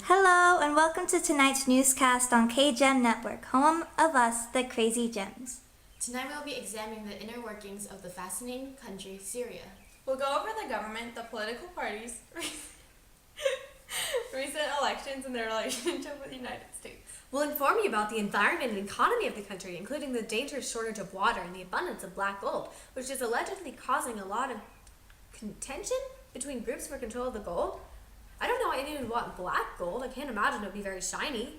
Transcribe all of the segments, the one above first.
Hello, and welcome to tonight's newscast on KGEM Network, home of us, the Crazy Gems. Tonight we'll be examining the inner workings of the fascinating country, Syria. We'll go over the government, the political parties, recent elections, and their relationship with the United States. We'll inform you about the environment and economy of the country, including the dangerous shortage of water and the abundance of black gold, which is allegedly causing a lot of contention between groups for control of the gold. I don't know why anyone would want black gold. I can't imagine it would be very shiny.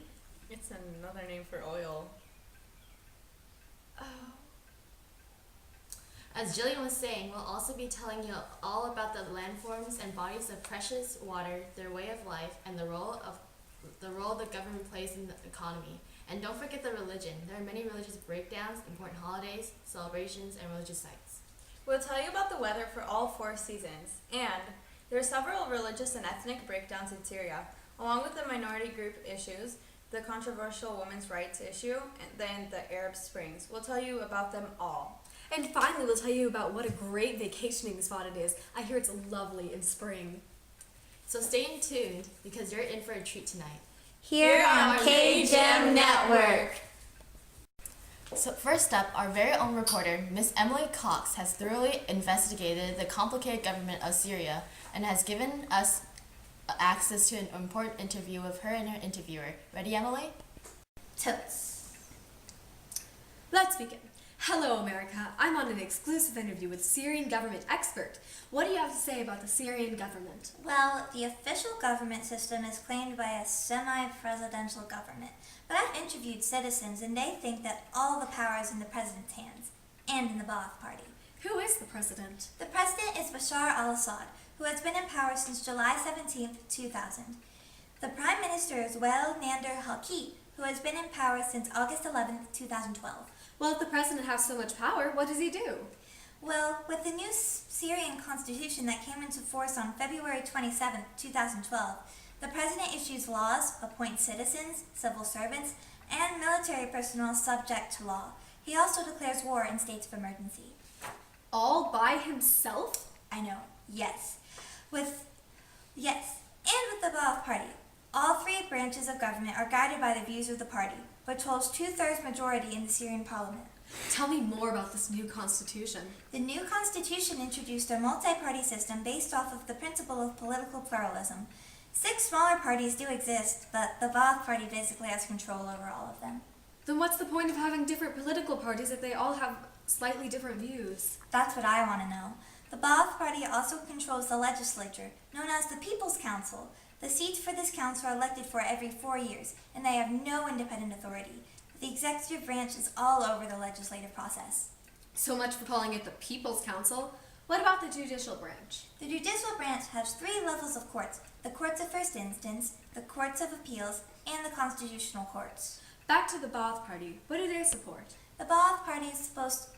It's another name for oil. As Jillian was saying, we'll also be telling you all about the landforms and bodies of precious water, their way of life, and the role the government plays in the economy. And don't forget the religion. There are many religious breakdowns, important holidays, celebrations, and religious sites. We'll tell you about the weather for all 4 seasons, and there are several religious and ethnic breakdowns in Syria, along with the minority group issues, the controversial women's rights issue, and then the Arab Springs. We'll tell you about them all. And finally, we'll tell you about what a great vacationing spot it is. I hear it's lovely in spring. So stay tuned because you're in for a treat tonight. Here on KGEM Network. So first up, our very own reporter, Miss Emily Cox, has thoroughly investigated the complicated government of Syria and has given us access to an important interview with her and her interviewer. Ready, Emily? Totes. Let's begin. Hello, America. I'm on an exclusive interview with Syrian government expert. What do you have to say about the Syrian government? Well, the official government system is claimed by a semi-presidential government, but I've interviewed citizens and they think that all the power is in the president's hands, and in the Ba'ath Party. Who is the president? The president is Bashar al-Assad, who has been in power since July 17, 2000. The prime minister is Wael Nader Halki, who has been in power since August 11, 2012. Well, if the president has so much power, what does he do? Well, with the new Syrian constitution that came into force on February 27, 2012, the president issues laws, appoints citizens, civil servants, and military personnel subject to law. He also declares war in states of emergency. All by himself? I know, yes. And with the Ba'ath Party. All 3 branches of government are guided by the views of the party, which holds 2/3 majority in the Syrian parliament. Tell me more about this new constitution. The new constitution introduced a multi-party system based off of the principle of political pluralism. 6 smaller parties do exist, but the Ba'ath Party basically has control over all of them. Then what's the point of having different political parties if they all have slightly different views? That's what I want to know. The Ba'ath Party also controls the legislature, known as the People's Council. The seats for this council are elected for every 4 years, and they have no independent authority. The executive branch is all over the legislative process. So much for calling it the People's Council. What about the judicial branch? The judicial branch has 3 levels of courts: the courts of first instance, the courts of appeals, and the constitutional courts. Back to the Ba'ath Party. What do they support? The Ba'ath Party is both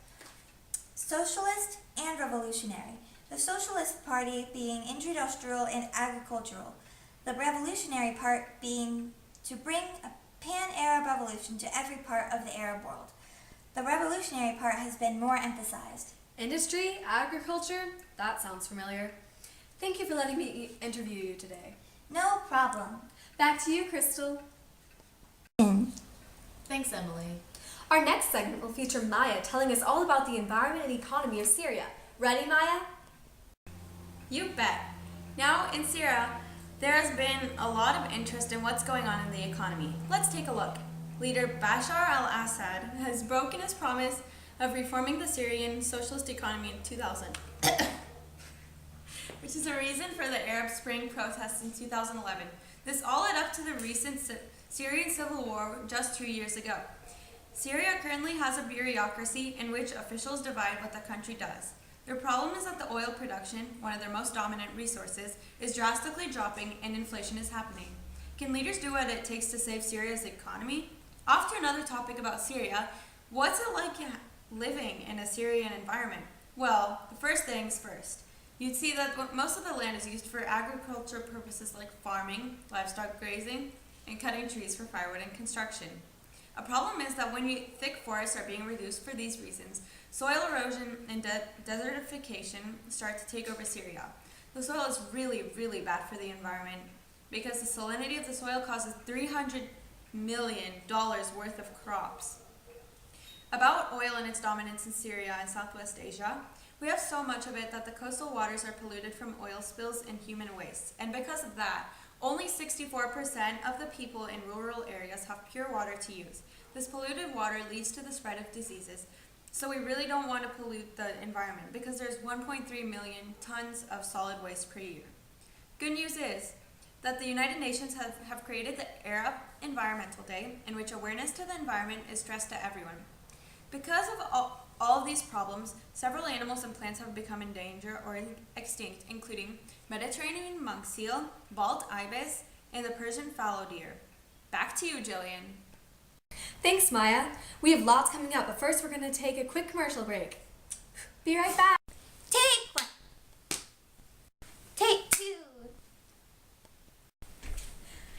socialist and revolutionary. The Socialist Party being industrial and agricultural. The revolutionary part being to bring a pan-Arab revolution to every part of the Arab world. The revolutionary part has been more emphasized. Industry? Agriculture? That sounds familiar. Thank you for letting me interview you today. No problem. Back to you, Crystal. Thanks, Emily. Our next segment will feature Maya telling us all about the environment and economy of Syria. Ready, Maya? You bet. Now, in Syria, there has been a lot of interest in what's going on in the economy. Let's take a look. Leader Bashar al-Assad has broken his promise of reforming the Syrian socialist economy in 2000, which is a reason for the Arab Spring protests in 2011. This all led up to the recent Syrian civil war just 2 years ago. Syria currently has a bureaucracy in which officials divide what the country does. Their problem is that the oil production, one of their most dominant resources, is drastically dropping and inflation is happening. Can leaders do what it takes to save Syria's economy? Off to another topic about Syria. What's it like living in a Syrian environment? Well, the first things first. You'd see that most of the land is used for agriculture purposes like farming, livestock grazing, and cutting trees for firewood and construction. A problem is that when thick forests are being reduced for these reasons, soil erosion and desertification start to take over Syria. The soil is really, really bad for the environment. because the salinity of the soil causes $300 million worth of crops. About oil and its dominance in Syria and Southwest Asia, we have so much of it that the coastal waters are polluted from oil spills and human waste. And because of that, only 64% of the people in rural areas have pure water to use. This polluted water leads to the spread of diseases. So we really don't want to pollute the environment because there's 1.3 million tons of solid waste per year. Good news is that the United Nations have created the Arab Environmental Day, in which awareness to the environment is stressed to everyone. Because of all of these problems, several animals and plants have become in danger or extinct, including Mediterranean monk seal, bald ibis, and the Persian fallow deer. Back to you, Jillian. Thanks, Maya. We have lots coming up, but first we're going to take a quick commercial break. Be right back. Take one. Take two.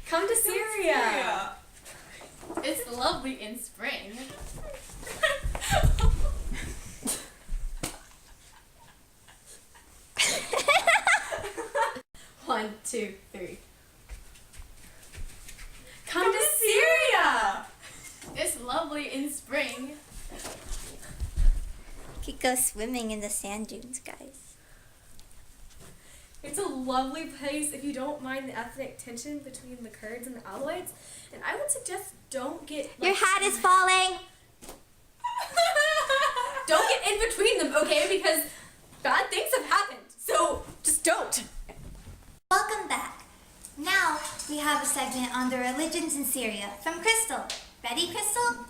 Come to Syria. It's lovely in spring. 1, 2, 3. Come to Syria. It's lovely in spring. Could go swimming in the sand dunes, guys. It's a lovely place if you don't mind the ethnic tension between the Kurds and the Alawites. And I would suggest don't get... Your hat is falling. Don't get in between them, okay? Because bad things have happened. So just don't. Welcome back. Now we have a segment on the religions in Syria from Crystal. Ready, Crystal?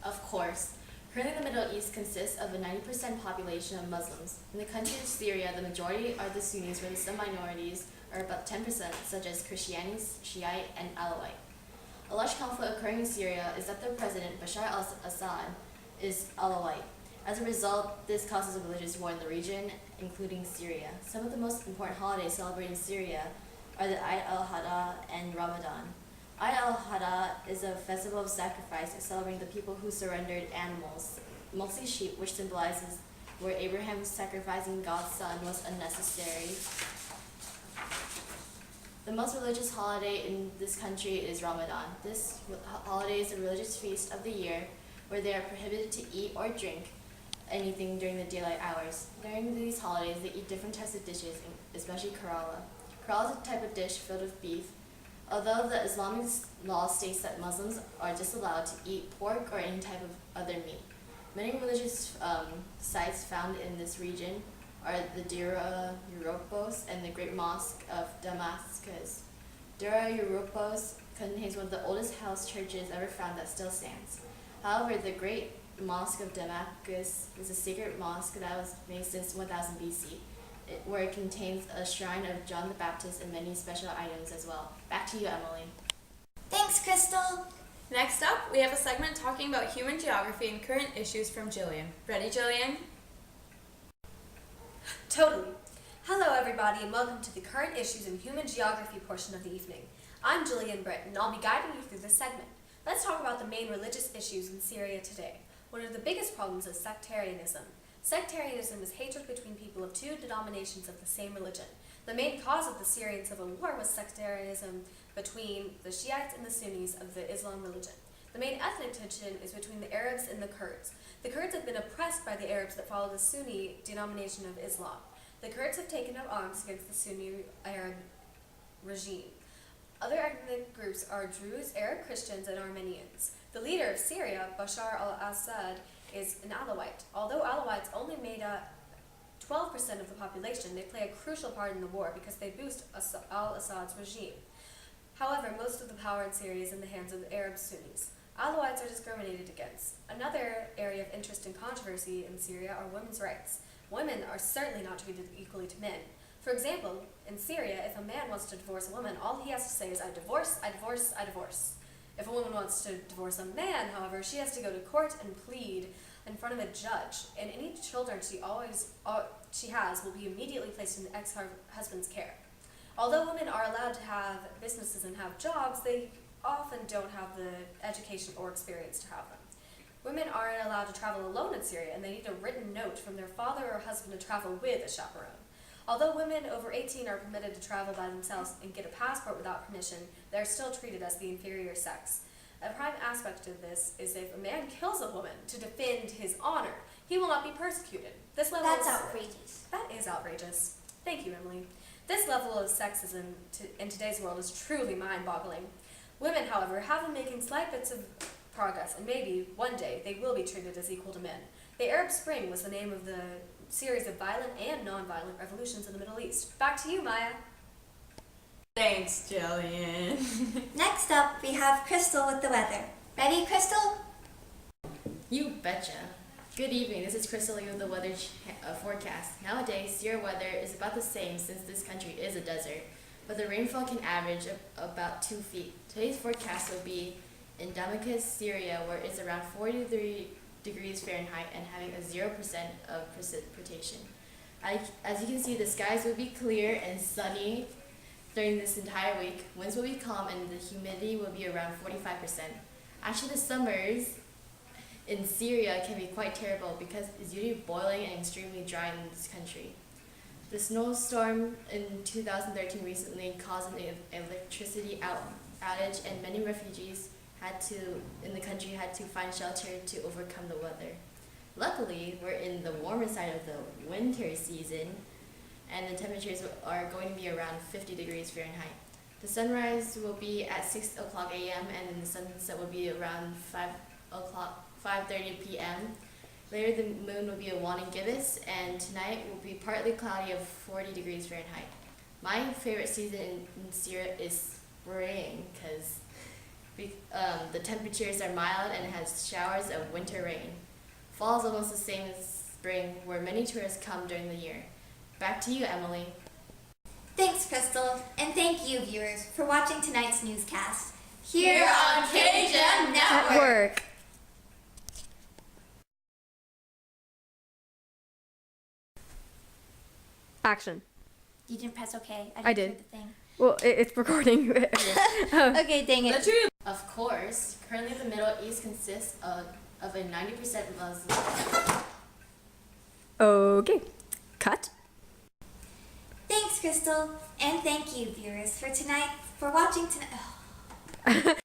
Of course. Currently, the Middle East consists of a 90% population of Muslims. In the country of Syria, the majority are the Sunnis, whereas some minorities are about 10%, such as Christians, Shiite, and Alawite. A large conflict occurring in Syria is that their president, Bashar al-Assad, is Alawite. As a result, this causes a religious war in the region, including Syria. Some of the most important holidays celebrated in Syria are the Eid al-Adha and Ramadan. Eid al-Adha is a festival of sacrifice celebrating the people who surrendered animals, mostly sheep, which symbolizes where Abraham sacrificing God's son was unnecessary. The most religious holiday in this country is Ramadan. This holiday is a religious feast of the year where they are prohibited to eat or drink anything during the daylight hours. During these holidays, they eat different types of dishes, especially karala. Karala is a type of dish filled with beef. Although the Islamic law states that Muslims are disallowed to eat pork or any type of other meat. Many religious sites found in this region are the Dera Europos and the Great Mosque of Damascus. Dera Europos contains one of the oldest house churches ever found that still stands. However, the Great Mosque of Damascus is a sacred mosque that was made since 1000 BC, where it contains a shrine of John the Baptist and many special items as well. Back to you, Emily. Thanks, Crystal. Next up, we have a segment talking about human geography and current issues from Jillian. Ready, Jillian? Totally. Hello, everybody, and welcome to the current issues in human geography portion of the evening. I'm Jillian Britt, and I'll be guiding you through this segment. Let's talk about the main religious issues in Syria today. One of the biggest problems is sectarianism. Sectarianism is hatred between people of two denominations of the same religion. The main cause of the Syrian civil war was sectarianism between the Shiites and the Sunnis of the Islam religion. The main ethnic tension is between the Arabs and the Kurds. The Kurds have been oppressed by the Arabs that follow the Sunni denomination of Islam. The Kurds have taken up arms against the Sunni Arab regime. Other ethnic groups are Druze, Arab Christians, and Armenians. The leader of Syria, Bashar al-Assad, is an Alawite. Although Alawites only made up 12% of the population, they play a crucial part in the war because they boost al-Assad's regime. However, most of the power in Syria is in the hands of the Arab Sunnis. Alawites are discriminated against. Another area of interest and controversy in Syria are women's rights. Women are certainly not treated equally to men. For example, in Syria, if a man wants to divorce a woman, all he has to say is, I divorce, I divorce, I divorce. If a woman wants to divorce a man, however, she has to go to court and plead in front of a judge, and any children she has will be immediately placed in the ex-husband's care. Although women are allowed to have businesses and have jobs, they often don't have the education or experience to have them. Women aren't allowed to travel alone in Syria, and they need a written note from their father or husband to travel with a chaperone. Although women over 18 are permitted to travel by themselves and get a passport without permission, they are still treated as the inferior sex. A prime aspect of this is if a man kills a woman to defend his honor, he will not be persecuted. This level That's is, outrageous. That is outrageous. Thank you, Emily. This level of sexism in today's world is truly mind-boggling. Women, however, have been making slight bits of progress, and maybe one day they will be treated as equal to men. The Arab Spring was the name of the series of violent and non-violent revolutions in the Middle East. Back to you, Maya. Thanks, Jillian. Next up, we have Crystal with the weather. Ready, Crystal? You betcha. Good evening, this is Crystal Lee with the weather forecast. Nowadays, Syria weather is about the same since this country is a desert, but the rainfall can average about 2 feet. Today's forecast will be in Damascus, Syria, where it's around 43 degrees Fahrenheit and having a 0% of precipitation. As you can see, the skies will be clear and sunny during this entire week. Winds will be calm and the humidity will be around 45%. Actually, the summers in Syria can be quite terrible because it's usually boiling and extremely dry in this country. The snowstorm in 2013 recently caused an electricity outage, and many refugees in the country had to find shelter to overcome the weather. Luckily, we're in the warmer side of the winter season, and the temperatures are going to be around 50 degrees Fahrenheit. The sunrise will be at 6 o'clock a.m. and then the sunset will be around 5:30 p.m. Later, the moon will be a waning gibbous, and tonight will be partly cloudy of 40 degrees Fahrenheit. My favorite season in Syria is spring because the temperatures are mild and it has showers of winter rain. Fall is almost the same as spring, where many tourists come during the year. Back to you, Emily. Thanks, Crystal, and thank you, viewers, for watching tonight's newscast. Here on KGEM Network. Work. Action. You didn't press OK. I did. hear the thing. Well, it's recording. Okay, dang it. Of course, currently the Middle East consists of a 90% Muslim. Okay. Cut. Thanks, Crystal, and thank you, viewers, for watching tonight.